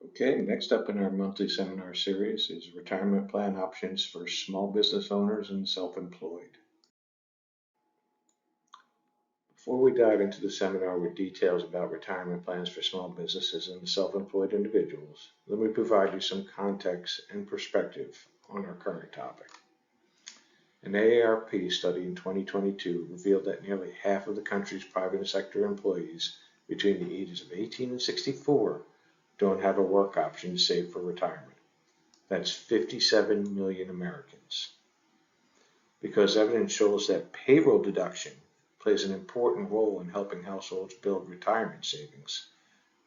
Okay, next up in our monthly seminar series is retirement plan options for small business owners and self-employed. Before we dive into the seminar with details about retirement plans for small businesses and self-employed individuals, let me provide you some context and perspective on our current topic. An AARP study in 2022 revealed that nearly half of the country's private sector employees between the ages of 18 and 64 don't have a work option to save for retirement. That's 57 million Americans. Because evidence shows that payroll deduction plays an important role in helping households build retirement savings,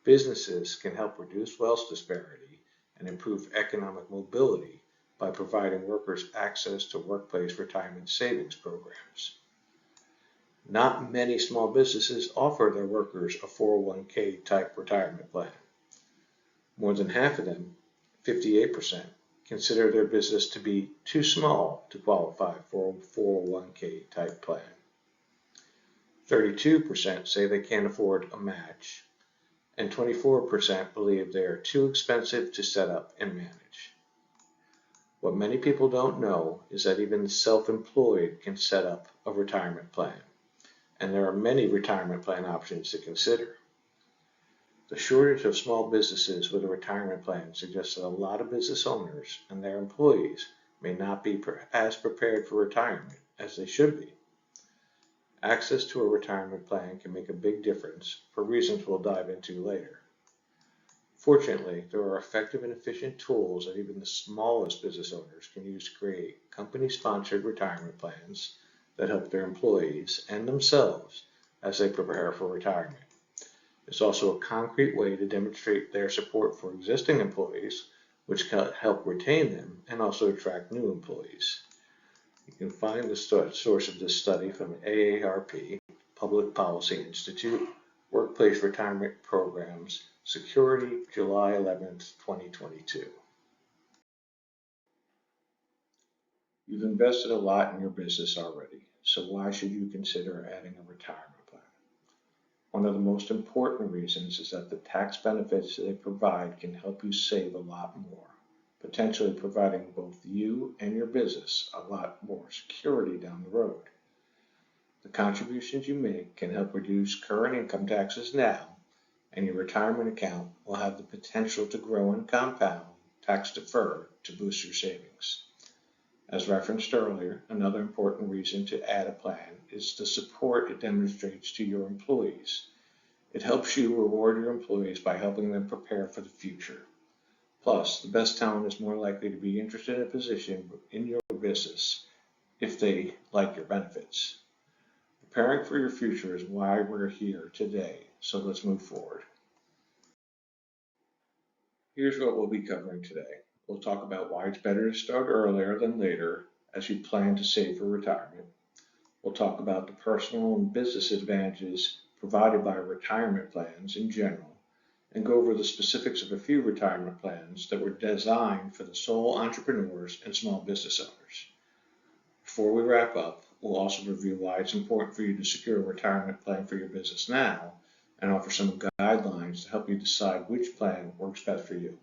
businesses can help reduce wealth disparity and improve economic mobility by providing workers access to workplace retirement savings programs. Not many small businesses offer their workers a 401k type retirement plan. More than half of them, 58%, consider their business to be too small to qualify for a 401k type plan. 32% say they can't afford a match, and 24% believe they are too expensive to set up and manage. What many people don't know is that even the self-employed can set up a retirement plan, and there are many retirement plan options to consider. The shortage of small businesses with a retirement plan suggests that a lot of business owners and their employees may not be as prepared for retirement as they should be. Access to a retirement plan can make a big difference for reasons we'll dive into later. Fortunately, there are effective and efficient tools that even the smallest business owners can use to create company-sponsored retirement plans that help their employees and themselves as they prepare for retirement. It's also a concrete way to demonstrate their support for existing employees, which can help retain them and also attract new employees. You can find the source of this study from AARP, Public Policy Institute, Workplace Retirement Programs, Security, July 11th, 2022. You've invested a lot in your business already, so why should you consider adding a retirement plan? One of the most important reasons is that the tax benefits they provide can help you save a lot more, potentially providing both you and your business a lot more security down the road. The contributions you make can help reduce current income taxes now, and your retirement account will have the potential to grow and compound tax deferred to boost your savings. As referenced earlier, another important reason to add a plan is the support it demonstrates to your employees. It helps you reward your employees by helping them prepare for the future. Plus, the best talent is more likely to be interested in a position in your business if they like your benefits. Preparing for your future is why we're here today, so let's move forward. Here's what we'll be covering today. We'll talk about why it's better to start earlier than later as you plan to save for retirement. We'll talk about the personal and business advantages provided by retirement plans in general, and go over the specifics of a few retirement plans that were designed for the sole entrepreneurs and small business owners. Before we wrap up, we'll also review why it's important for you to secure a retirement plan for your business now, and offer some guidelines to help you decide which plan works best for you.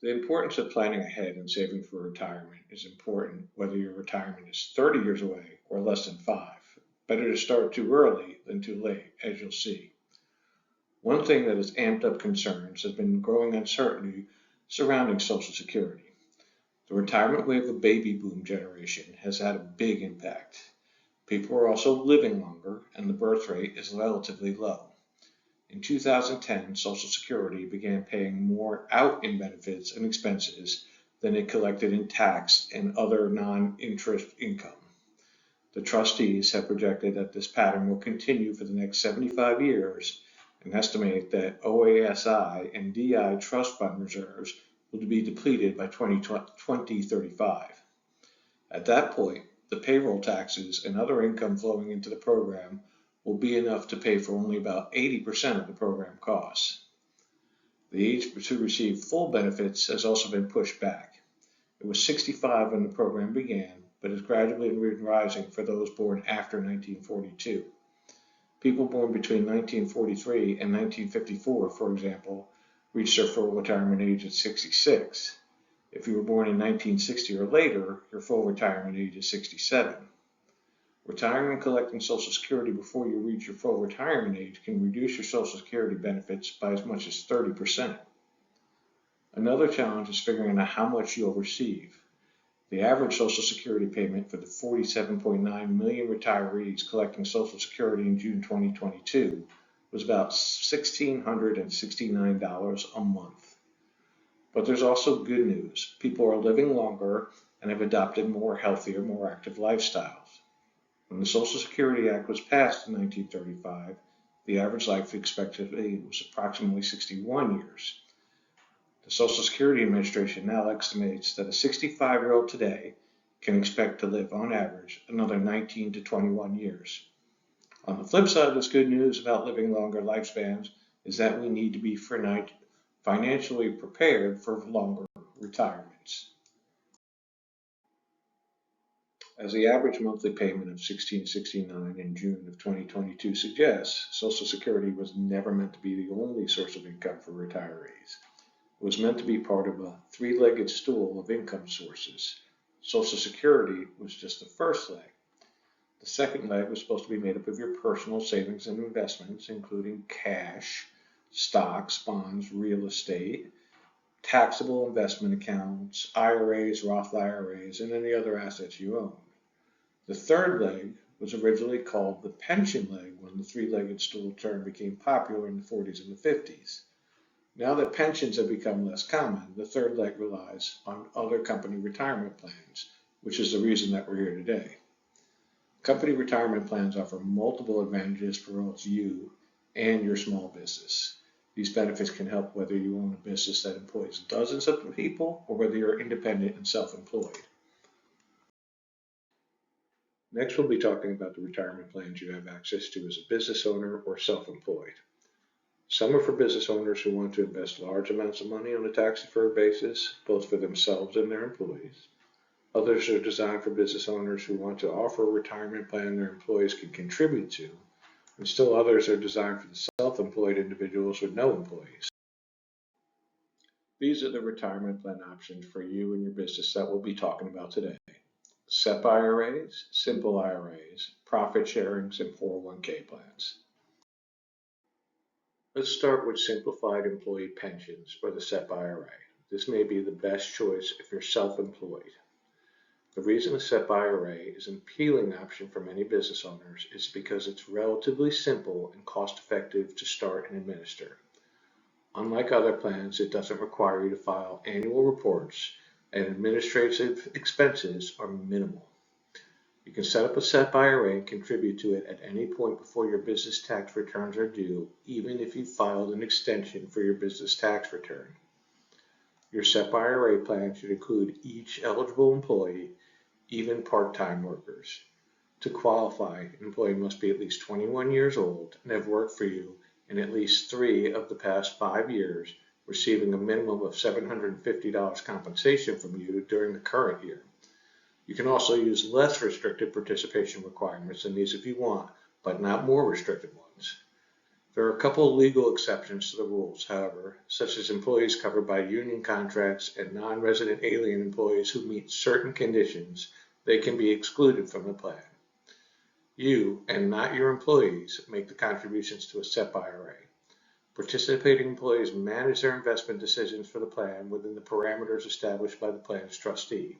The importance of planning ahead and saving for retirement is important whether your retirement is 30 years away or less than 5. Better to start too early than too late, as you'll see. One thing that has amped up concerns has been growing uncertainty surrounding Social Security. The retirement wave of baby boom generation has had a big impact. People are also living longer, and the birth rate is relatively low. In 2010, Social Security began paying more out in benefits and expenses than it collected in tax and other non-interest income. The trustees have projected that this pattern will continue for the next 75 years and estimate that OASI and DI trust fund reserves will be depleted by 2035. At that point, the payroll taxes and other income flowing into the program will be enough to pay for only about 80% of the program costs. The age to receive full benefits has also been pushed back. It was 65 when the program began, but has gradually been rising for those born after 1942. People born between 1943 and 1954, for example, reach their full retirement age at 66. If you were born in 1960 or later, your full retirement age is 67. Retiring and collecting Social Security before you reach your full retirement age can reduce your Social Security benefits by as much as 30%. Another challenge is figuring out how much you'll receive. The average Social Security payment for the 47.9 million retirees collecting Social Security in June 2022 was about $1,669 a month. But there's also good news. People are living longer and have adopted more healthier, more active lifestyles. When the Social Security Act was passed in 1935, the average life expectancy was approximately 61 years. The Social Security Administration now estimates that a 65-year-old today can expect to live, on average, another 19 to 21 years. On the flip side of this good news about living longer lifespans is that we need to be financially prepared for longer retirements. As the average monthly payment of $1,669 in June of 2022 suggests, Social Security was never meant to be the only source of income for retirees. It was meant to be part of a three-legged stool of income sources. Social Security was just the first leg. The second leg was supposed to be made up of your personal savings and investments, including cash, stocks, bonds, real estate, taxable investment accounts, IRAs, Roth IRAs, and any other assets you own. The third leg was originally called the pension leg when the three-legged stool term became popular in the 40s and the 50s. Now that pensions have become less common, the third leg relies on other company retirement plans, which is the reason that we're here today. Company retirement plans offer multiple advantages for both you and your small business. These benefits can help whether you own a business that employs dozens of people or whether you're independent and self-employed. Next, we'll be talking about the retirement plans you have access to as a business owner or self-employed. Some are for business owners who want to invest large amounts of money on a tax-deferred basis, both for themselves and their employees. Others are designed for business owners who want to offer a retirement plan their employees can contribute to, and still others are designed for the self-employed individuals with no employees. These are the retirement plan options for you and your business that we'll be talking about today. SEP IRAs, simple IRAs, profit sharings, and 401k plans. Let's start with simplified employee pensions or the SEP IRA. This may be the best choice if you're self-employed. The reason the SEP IRA is an appealing option for many business owners is because it's relatively simple and cost-effective to start and administer. Unlike other plans, it doesn't require you to file annual reports, and administrative expenses are minimal. You can set up a SEP IRA and contribute to it at any point before your business tax returns are due, even if you filed an extension for your business tax return. Your SEP IRA plan should include each eligible employee, even part-time workers. To qualify, an employee must be at least 21 years old and have worked for you in at least 3 of the past 5 years, receiving a minimum of $750 compensation from you during the current year. You can also use less restrictive participation requirements than these if you want, but not more restrictive ones. There are a couple of legal exceptions to the rules, however, such as employees covered by union contracts and non-resident alien employees who meet certain conditions. They can be excluded from the plan. You, and not your employees, make the contributions to a SEP IRA. Participating employees manage their investment decisions for the plan within the parameters established by the plan's trustee.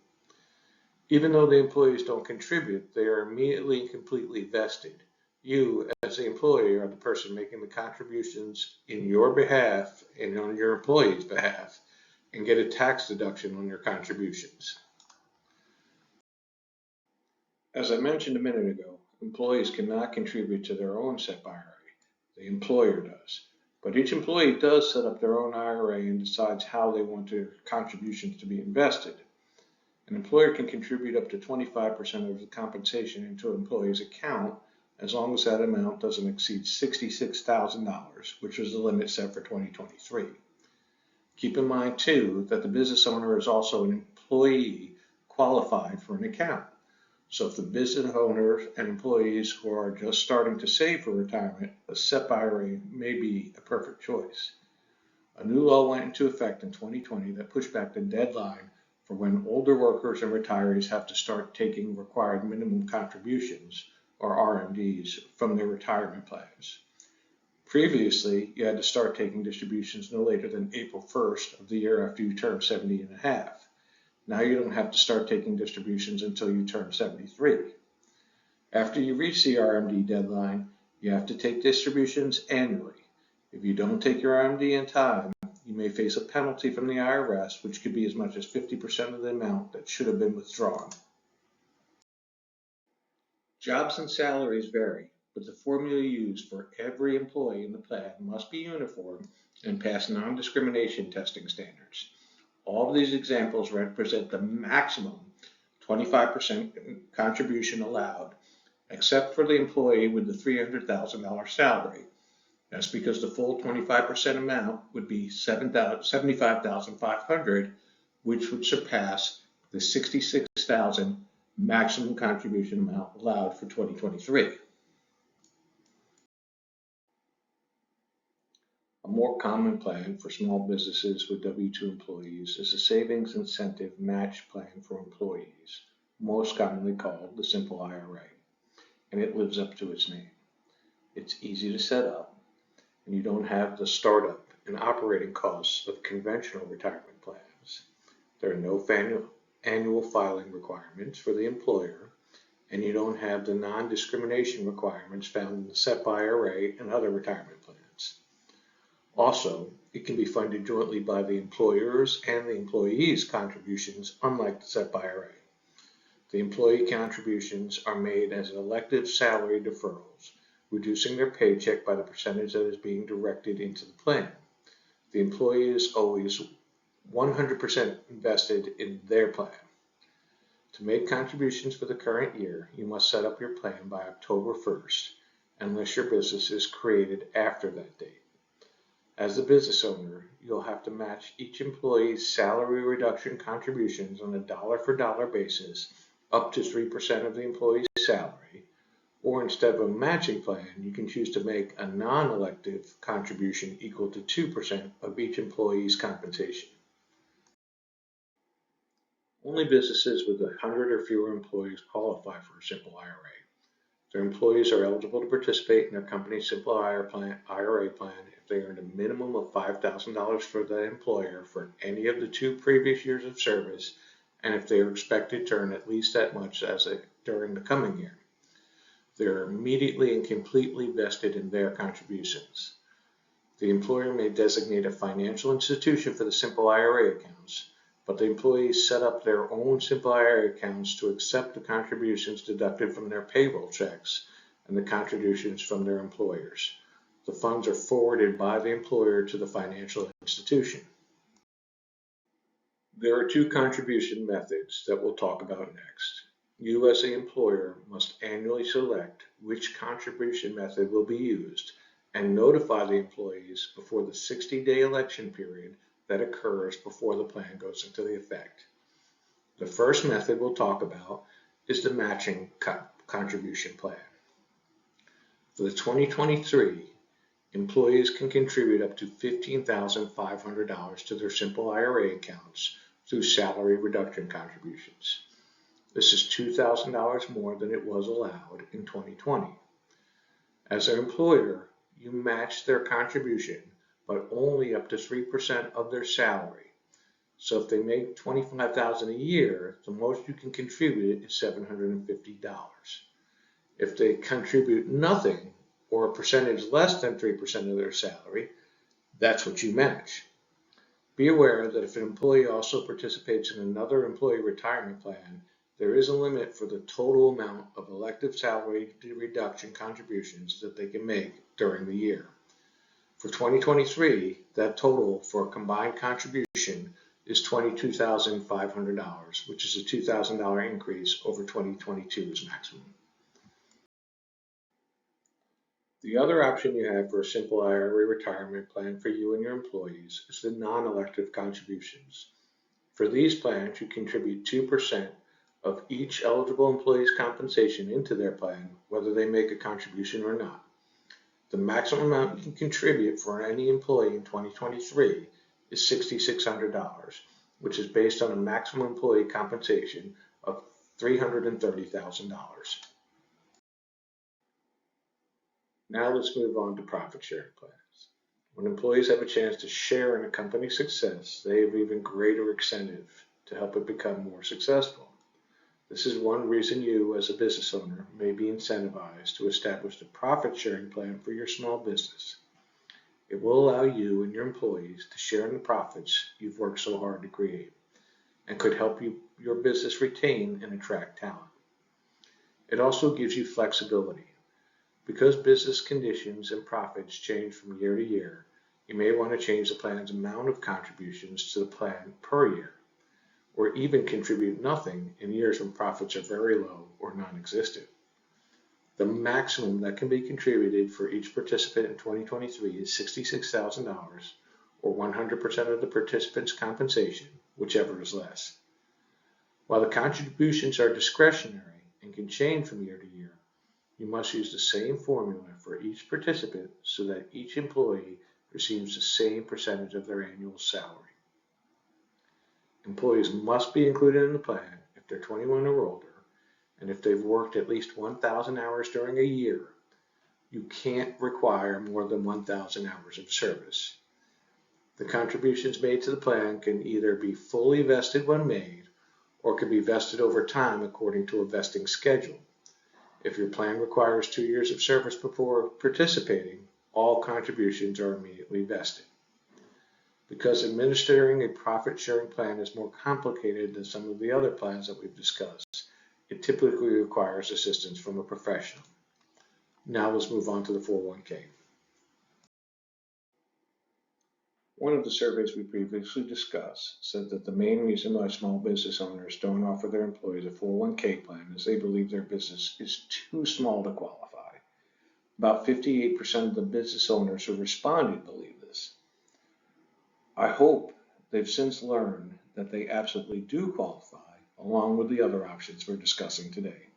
Even though the employees don't contribute, they are immediately and completely vested. You, as the employee, are the person making the contributions in your behalf and on your employee's behalf, and get a tax deduction on your contributions. As I mentioned a minute ago, employees cannot contribute to their own SEP IRA. The employer does. But each employee does set up their own IRA and decides how they want their contributions to be invested. An employer can contribute up to 25% of the compensation into an employee's account as long as that amount doesn't exceed $66,000, which is the limit set for 2023. Keep in mind, too, that the business owner is also an employee qualified for an account. So if the business owners and employees who are just starting to save for retirement, a SEP IRA may be a perfect choice. A new law went into effect in 2020 that pushed back the deadline for when older workers and retirees have to start taking required minimum contributions, or RMDs, from their retirement plans. Previously, you had to start taking distributions no later than April 1st of the year after you turn 70 and a half. Now you don't have to start taking distributions until you turn 73. After you reach the RMD deadline, you have to take distributions annually. If you don't take your RMD in time, you may face a penalty from the IRS, which could be as much as 50% of the amount that should have been withdrawn. Jobs and salaries vary, but the formula used for every employee in the plan must be uniform and pass non-discrimination testing standards. All of these examples represent the maximum 25% contribution allowed, except for the employee with the $300,000 salary. That's because the full 25% amount would be $75,500, which would surpass the $66,000 maximum contribution amount allowed for 2023. A more common plan for small businesses with W-2 employees is a savings incentive match plan for employees, most commonly called the Simple IRA, and it lives up to its name. It's easy to set up, and you don't have the startup and operating costs of conventional retirement plans. There are no annual filing requirements for the employer, and you don't have the non-discrimination requirements found in the SEP IRA and other retirement plans. Also, it can be funded jointly by the employer's and the employee's contributions, unlike the SEP IRA. The employee contributions are made as elective salary deferrals, reducing their paycheck by the percentage that is being directed into the plan. The employee is always 100% invested in their plan. To make contributions for the current year, you must set up your plan by October 1st, unless your business is created after that date. As the business owner, you'll have to match each employee's salary reduction contributions on a dollar-for-dollar basis up to 3% of the employee's salary, or instead of a matching plan, you can choose to make a non-elective contribution equal to 2% of each employee's compensation. Only businesses with 100 or fewer employees qualify for a Simple IRA. Their employees are eligible to participate in their company's Simple IRA plan if they earned a minimum of $5,000 for the employer for any of the 2 previous years of service, and if they are expected to earn at least that much during the coming year. They're immediately and completely vested in their contributions. The employer may designate a financial institution for the Simple IRA accounts, but the employees set up their own Simple IRA accounts to accept the contributions deducted from their payroll checks and the contributions from their employers. The funds are forwarded by the employer to the financial institution. There are 2 contribution methods that we'll talk about next. You as the employer must annually select which contribution method will be used and notify the employees before the 60-day election period that occurs before the plan goes into effect. The first method we'll talk about is the matching contribution plan. For the 2023, employees can contribute up to $15,500 to their Simple IRA accounts through salary reduction contributions. This is $2,000 more than it was allowed in 2020. As an employer, you match their contribution, but only up to 3% of their salary. So if they make $25,000 a year, the most you can contribute is $750. If they contribute nothing, or a percentage less than 3% of their salary, that's what you match. Be aware that if an employee also participates in another employee retirement plan, there is a limit for the total amount of elective salary reduction contributions that they can make during the year. For 2023, that total for a combined contribution is $22,500, which is a $2,000 increase over 2022's maximum. The other option you have for a Simple IRA retirement plan for you and your employees is the non-elective contributions. For these plans, you contribute 2% of each eligible employee's compensation into their plan, whether they make a contribution or not. The maximum amount you can contribute for any employee in 2023 is $6,600, which is based on a maximum employee compensation of $330,000. Now let's move on to profit sharing plans. When employees have a chance to share in a company's success, they have even greater incentive to help it become more successful. This is one reason you, as a business owner, may be incentivized to establish a profit sharing plan for your small business. It will allow you and your employees to share in the profits you've worked so hard to create, and could help your business retain and attract talent. It also gives you flexibility. Because business conditions and profits change from year to year, you may want to change the plan's amount of contributions to the plan per year, or even contribute nothing in years when profits are very low or non-existent. The maximum that can be contributed for each participant in 2023 is $66,000, or 100% of the participant's compensation, whichever is less. While the contributions are discretionary and can change from year to year, you must use the same formula for each participant so that each employee receives the same percentage of their annual salary. Employees must be included in the plan if they're 21 or older, and if they've worked at least 1,000 hours during a year. You can't require more than 1,000 hours of service. The contributions made to the plan can either be fully vested when made, or can be vested over time according to a vesting schedule. If your plan requires 2 years of service before participating, all contributions are immediately vested. Because administering a profit-sharing plan is more complicated than some of the other plans that we've discussed, it typically requires assistance from a professional. Now let's move on to the 401k. One of the surveys we previously discussed said that the main reason why small business owners don't offer their employees a 401k plan is they believe their business is too small to qualify. About 58% of the business owners who responded believe this. I hope they've since learned that they absolutely do qualify, along with the other options we're discussing today.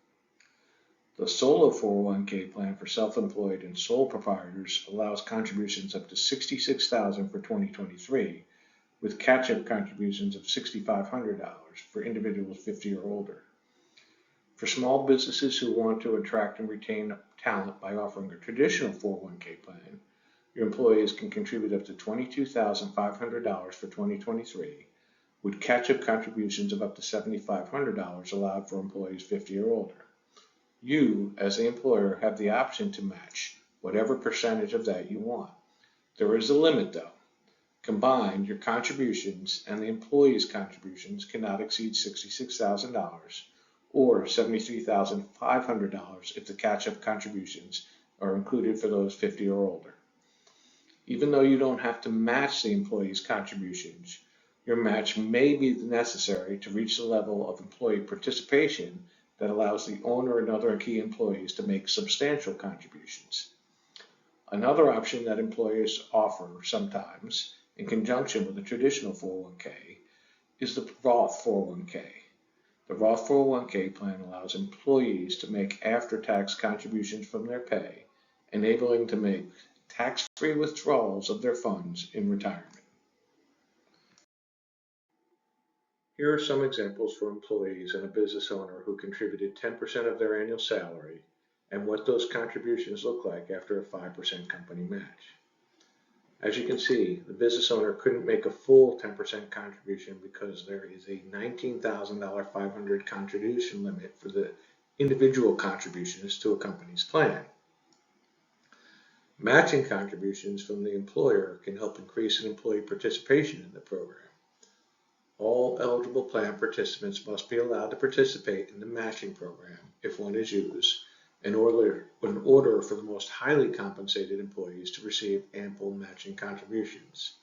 The solo 401k plan for self-employed and sole proprietors allows contributions up to $66,000 for 2023, with catch-up contributions of $6,500 for individuals 50 or older. For small businesses who want to attract and retain talent by offering a traditional 401k plan, your employees can contribute up to $22,500 for 2023, with catch-up contributions of up to $7,500 allowed for employees 50 or older. You, as the employer, have the option to match whatever percentage of that you want. There is a limit, though. Combined, your contributions and the employee's contributions cannot exceed $66,000 or $73,500 if the catch-up contributions are included for those 50 or older. Even though you don't have to match the employee's contributions, your match may be necessary to reach the level of employee participation that allows the owner and other key employees to make substantial contributions. Another option that employers offer sometimes, in conjunction with a traditional 401k, is the Roth 401k. The Roth 401k plan allows employees to make after-tax contributions from their pay, enabling them to make tax-free withdrawals of their funds in retirement. Here are some examples for employees and a business owner who contributed 10% of their annual salary and what those contributions look like after a 5% company match. As you can see, the business owner couldn't make a full 10% contribution because there is a $19,500 contribution limit for the individual contributions to a company's plan. Matching contributions from the employer can help increase an employee participation in the program. All eligible plan participants must be allowed to participate in the matching program if one is used, in order for the most highly compensated employees to receive ample matching contributions.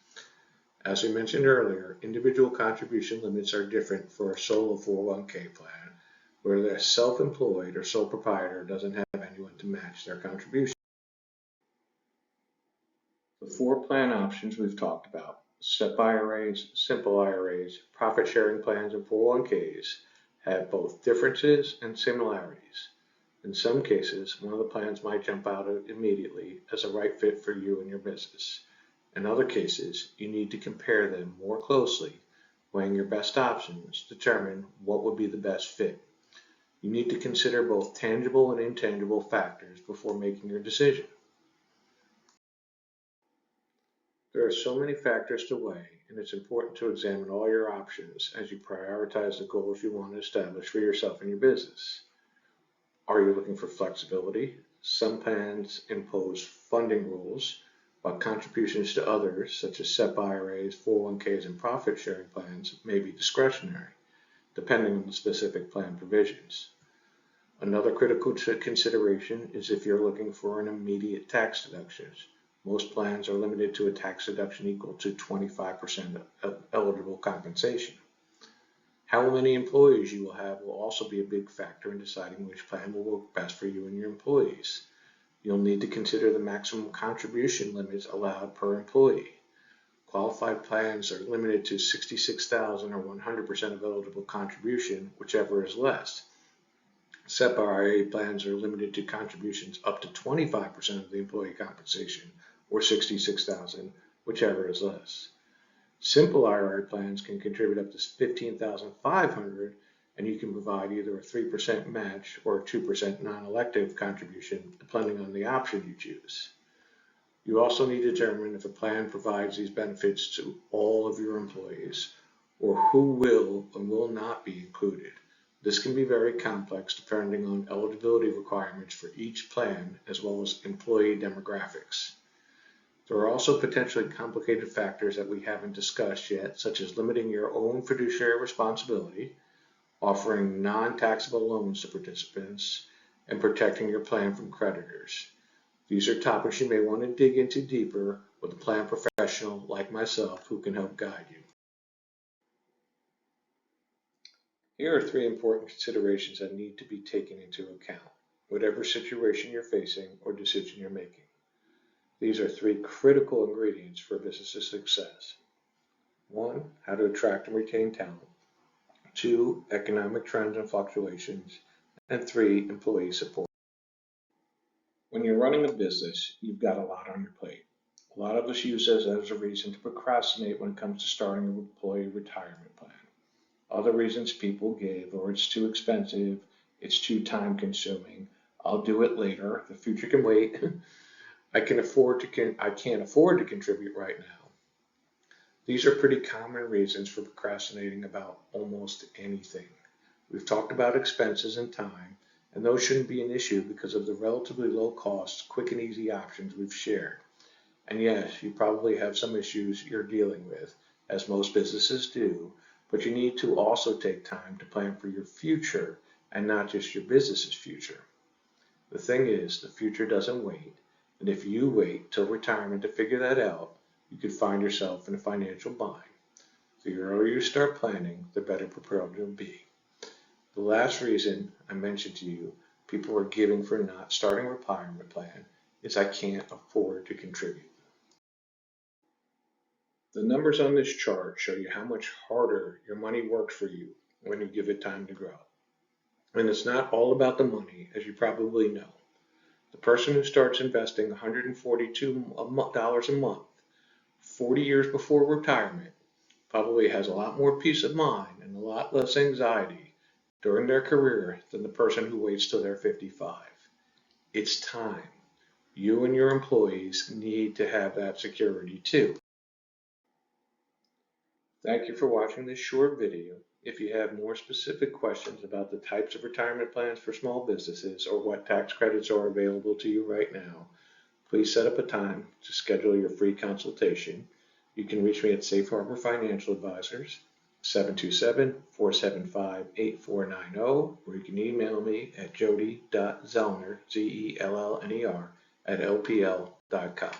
As we mentioned earlier, individual contribution limits are different for a solo 401k plan, where the self-employed or sole proprietor doesn't have anyone to match their contribution. The 4 plan options we've talked about, SEP IRAs, simple IRAs, profit sharing plans, and 401ks, have both differences and similarities. In some cases, one of the plans might jump out immediately as a right fit for you and your business. In other cases, you need to compare them more closely, weighing your best options, determine what would be the best fit. You need to consider both tangible and intangible factors before making your decision. There are so many factors to weigh, and it's important to examine all your options as you prioritize the goals you want to establish for yourself and your business. Are you looking for flexibility? Some plans impose funding rules, while contributions to others, such as SEP IRAs, 401ks, and profit sharing plans, may be discretionary, depending on the specific plan provisions. Another critical consideration is if you're looking for an immediate tax deduction. Most plans are limited to a tax deduction equal to 25% of eligible compensation. How many employees you will have will also be a big factor in deciding which plan will work best for you and your employees. You'll need to consider the maximum contribution limits allowed per employee. Qualified plans are limited to $66,000 or 100% of eligible contribution, whichever is less. SEP IRA plans are limited to contributions up to 25% of the employee compensation, or $66,000, whichever is less. Simple IRA plans can contribute up to $15,500, and you can provide either a 3% match or a 2% non-elective contribution, depending on the option you choose. You also need to determine if a plan provides these benefits to all of your employees, or who will and will not be included. This can be very complex depending on eligibility requirements for each plan, as well as employee demographics. There are also potentially complicated factors that we haven't discussed yet, such as limiting your own fiduciary responsibility, offering non-taxable loans to participants, and protecting your plan from creditors. These are topics you may want to dig into deeper with a plan professional like myself who can help guide you. Here are 3 important considerations that need to be taken into account, whatever situation you're facing or decision you're making. These are 3 critical ingredients for a business's success. 1, how to attract and retain talent. 2, economic trends and fluctuations. And 3, employee support. When you're running a business, you've got a lot on your plate. A lot of us use this as a reason to procrastinate when it comes to starting an employee retirement plan. Other reasons people give are it's too expensive, it's too time consuming, I'll do it later, the future can wait. I can't afford to contribute right now. These are pretty common reasons for procrastinating about almost anything. We've talked about expenses and time, and those shouldn't be an issue because of the relatively low cost, quick and easy options we've shared. And yes, you probably have some issues you're dealing with, as most businesses do, but you need to also take time to plan for your future and not just your business's future. The thing is, the future doesn't wait. And if you wait till retirement to figure that out, you could find yourself in a financial bind. The earlier you start planning, the better prepared you'll be. The last reason I mentioned to you people are giving for not starting a retirement plan is I can't afford to contribute. The numbers on this chart show you how much harder your money works for you when you give it time to grow. And it's not all about the money, as you probably know. The person who starts investing $142 a month 40 years before retirement probably has a lot more peace of mind and a lot less anxiety during their career than the person who waits till they're 55. It's time. You and your employees need to have that security too. Thank you for watching this short video. If you have more specific questions about the types of retirement plans for small businesses or what tax credits are available to you right now, please set up a time to schedule your free consultation. You can reach me at Safe Harbor Financial Advisors, 727-475-8490, or you can email me at jody.zellner, Zellner, @lpl.com.